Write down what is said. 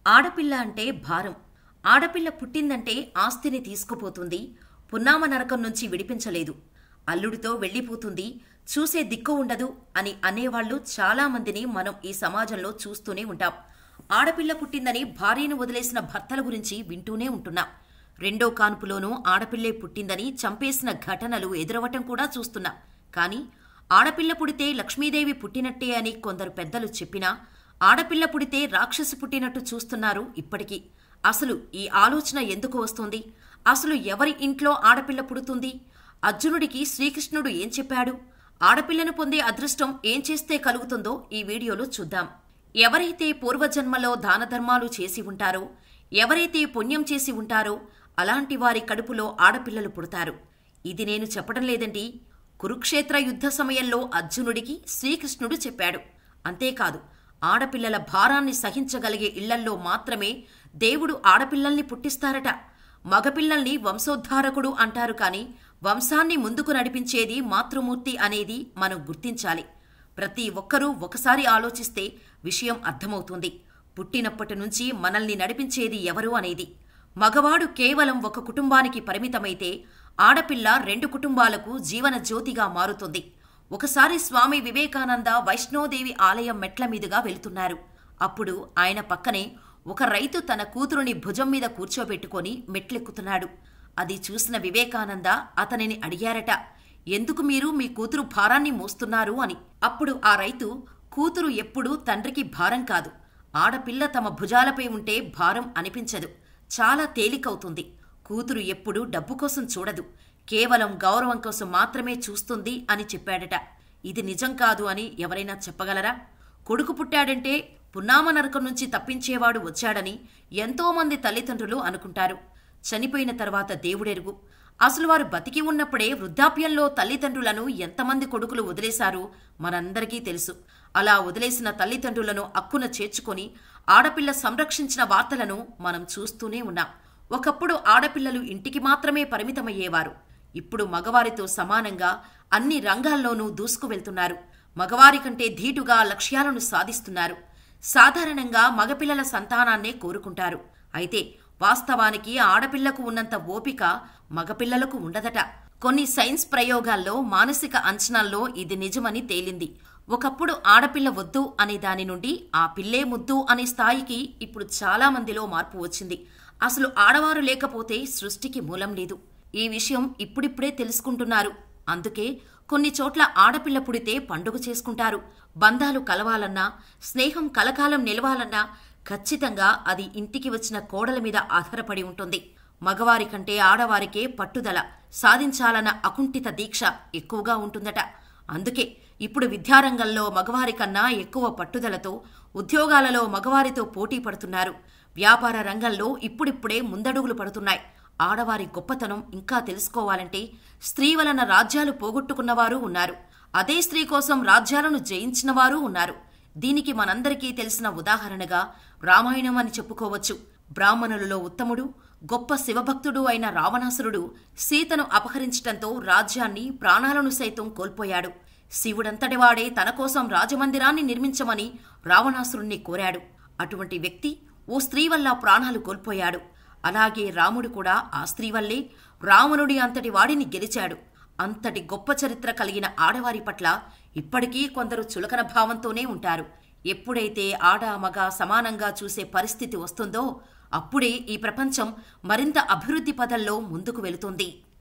ఆడపిల్ల అంటే భారం. ఆడపిల్ల పుట్టిందంటే ఆస్తిని తీసుకుపోతుంది. పున్నామ నరకం నుంచి విడిపించలేదు. అల్లుడితో వెళ్ళిపోతుంది. చూసే దిక్కు ఉండదు అని అనేవాళ్లు చాలామందిని మనం ఈ సమాజంలో చూస్తూనే ఉంటాం. ఆడపిల్ల పుట్టిందని భార్యను వదిలేసిన భర్తల గురించి వింటూనే ఉంటున్నాం. రెండో కాన్పులోనూ ఆడపిల్లే పుట్టిందని చంపేసిన ఘటనలు ఎదురవటం కూడా చూస్తున్నాం. కానీ ఆడపిల్ల పుడితే లక్ష్మీదేవి పుట్టినట్టే అని కొందరు పెద్దలు చెప్పినా ఆడపిల్ల పుడితే రాక్షసి పుట్టినట్టు చూస్తున్నారు ఇప్పటికీ. అసలు ఈ ఆలోచన ఎందుకు వస్తుంది? అసలు ఎవరి ఇంట్లో ఆడపిల్ల పుడుతుంది? అర్జునుడికి శ్రీకృష్ణుడు ఏం చెప్పాడు? ఆడపిల్లను పొందే అదృష్టం ఏం చేస్తే కలుగుతుందో ఈ వీడియోలో చూద్దాం. ఎవరైతే పూర్వజన్మలో దానధర్మాలు చేసి ఉంటారో, ఎవరైతే పుణ్యం చేసి ఉంటారో అలాంటి వారి కడుపులో ఆడపిల్లలు పుడతారు. ఇది నేను చెప్పడం లేదండి. కురుక్షేత్ర యుద్ధ సమయంలో అర్జునుడికి శ్రీకృష్ణుడు చెప్పాడు. అంతేకాదు, ఆడపిల్లల భారాన్ని సహించగలిగే ఇళ్లల్లో మాత్రమే దేవుడు ఆడపిల్లల్ని పుట్టిస్తారట. మగపిల్లల్ని వంశోద్ధారకుడు అంటారు. కాని వంశాన్ని ముందుకు నడిపించేది మాతృమూర్తి అనేది మనం గుర్తించాలి. ప్రతి ఒక్కరూ ఒకసారి ఆలోచిస్తే విషయం అర్థమవుతుంది. పుట్టినప్పటి నుంచి మనల్ని నడిపించేది ఎవరు అనేది. మగవాడు కేవలం ఒక కుటుంబానికి పరిమితమైతే ఆడపిల్ల 2 కుటుంబాలకు జీవన జ్యోతిగా మారుతుంది. ఒకసారి స్వామి వివేకానంద వైష్ణోదేవి ఆలయం మెట్ల మీదుగా వెళుతున్నారు. అప్పుడు ఆయన పక్కనే ఒక రైతు తన కూతురుని భుజం మీద కూర్చోబెట్టుకొని మెట్లెక్కుతున్నాడు. అది చూసిన వివేకానంద అతనిని అడిగారట, ఎందుకు మీరు మీ కూతురు భారాన్ని మోస్తున్నారు అని. అప్పుడు ఆ రైతు, కూతురు ఎప్పుడూ తండ్రికి భారం కాదు. ఆడపిల్ల తమ భుజాలపై ఉంటే భారం అనిపించదు, చాలా తేలికవుతుంది. కూతురు ఎప్పుడూ డబ్బు కోసం చూడదు, కేవలం గౌరవం కోసం మాత్రమే చూస్తుంది అని చెప్పాడట. ఇది నిజం కాదు అని ఎవరైనా చెప్పగలరా? కొడుకు పుట్టాడంటే పున్నామ నరకం నుంచి తప్పించేవాడు వచ్చాడని ఎంతోమంది తల్లిదండ్రులు అనుకుంటారు. చనిపోయిన తర్వాత దేవుడెరుగు. అసలు వారు బతికి ఉన్నప్పుడే వృద్ధాప్యంలో తల్లిదండ్రులను ఎంతమంది కొడుకులు వదిలేశారో మనందరికీ తెలుసు. అలా వదిలేసిన తల్లిదండ్రులను అక్కున చేర్చుకొని ఆడపిల్ల సంరక్షించిన వార్తలను మనం చూస్తూనే ఉన్నాం. ఒకప్పుడు ఆడపిల్లలు ఇంటికి మాత్రమే పరిమితమయ్యేవారు. ఇప్పుడు మగవారితో సమానంగా అన్ని రంగాల్లోనూ దూసుకు వెళ్తున్నారు. మగవారి కంటే ధీటుగా లక్ష్యాలను సాధిస్తున్నారు. సాధారణంగా మగపిల్లల సంతానాన్నే కోరుకుంటారు. అయితే వాస్తవానికి ఆడపిల్లకు ఉన్నంత ఓపిక మగపిల్లలకు ఉండదట. కొన్ని సైన్స్ ప్రయోగాల్లో, మానసిక అంచనాల్లో ఇది నిజమని తేలింది. ఒకప్పుడు ఆడపిల్ల వద్దు అనే దాని నుండి ఆ పిల్లే ముద్దు అనే స్థాయికి ఇప్పుడు చాలా మందిలో మార్పు వచ్చింది. అసలు ఆడవారు లేకపోతే సృష్టికి మూలం లేదు. ఈ విషయం ఇప్పుడిప్పుడే తెలుసుకుంటున్నారు. అందుకే కొన్ని చోట్ల ఆడపిల్ల పుడితే పండుగ చేసుకుంటారు. బంధాలు కలవాలన్నా, స్నేహం కలకాలం నిలవాలన్నా ఖచ్చితంగా అది ఇంటికి వచ్చిన కోడల మీద ఆధారపడి ఉంటుంది. మగవారి కంటే ఆడవారికే పట్టుదల, సాధించాలన్న అకుంఠిత దీక్ష ఎక్కువగా ఉంటుందట. అందుకే ఇప్పుడు విద్యారంగంలో మగవారి కన్నా ఎక్కువ పట్టుదలతో, ఉద్యోగాలలో మగవారితో పోటీ పడుతున్నారు. వ్యాపార రంగంలో ఇప్పుడిప్పుడే ముందడుగులు పడుతున్నాయి. ఆడవారి గొప్పతనం ఇంకా తెలుసుకోవాలంటే స్త్రీ వలన రాజ్యాలు పోగొట్టుకున్నవారు ఉన్నారు. అదే స్త్రీ కోసం రాజ్యాలను జయించిన వారు ఉన్నారు. దీనికి మనందరికీ తెలిసిన ఉదాహరణగా రామాయణం అని చెప్పుకోవచ్చు. బ్రాహ్మణులలో ఉత్తముడు, గొప్ప శివభక్తుడు అయిన రావణాసురుడు సీతను అపహరించటంతో రాజ్యాన్ని, ప్రాణాలను సైతం కోల్పోయాడు. శివుడంతటివాడే తన కోసం రాజమందిరాన్ని నిర్మించమని రావణాసురుణ్ణి కోరాడు. అటువంటి వ్యక్తి ఓ స్త్రీ వల్ల ప్రాణాలు కోల్పోయాడు. అలాగే రాముడు కూడా ఆ స్త్రీ వల్లే రావణుడి అంతటి వాడిని గెలిచాడు. అంతటి గొప్ప చరిత్ర కలిగిన ఆడవారి పట్ల ఇప్పటికీ కొందరు చులకన భావంతోనే ఉంటారు. ఎప్పుడైతే ఆడ మగ సమానంగా చూసే పరిస్థితి వస్తుందో అప్పుడే ఈ ప్రపంచం మరింత అభివృద్ధి పథంలో ముందుకు వెళుతుంది.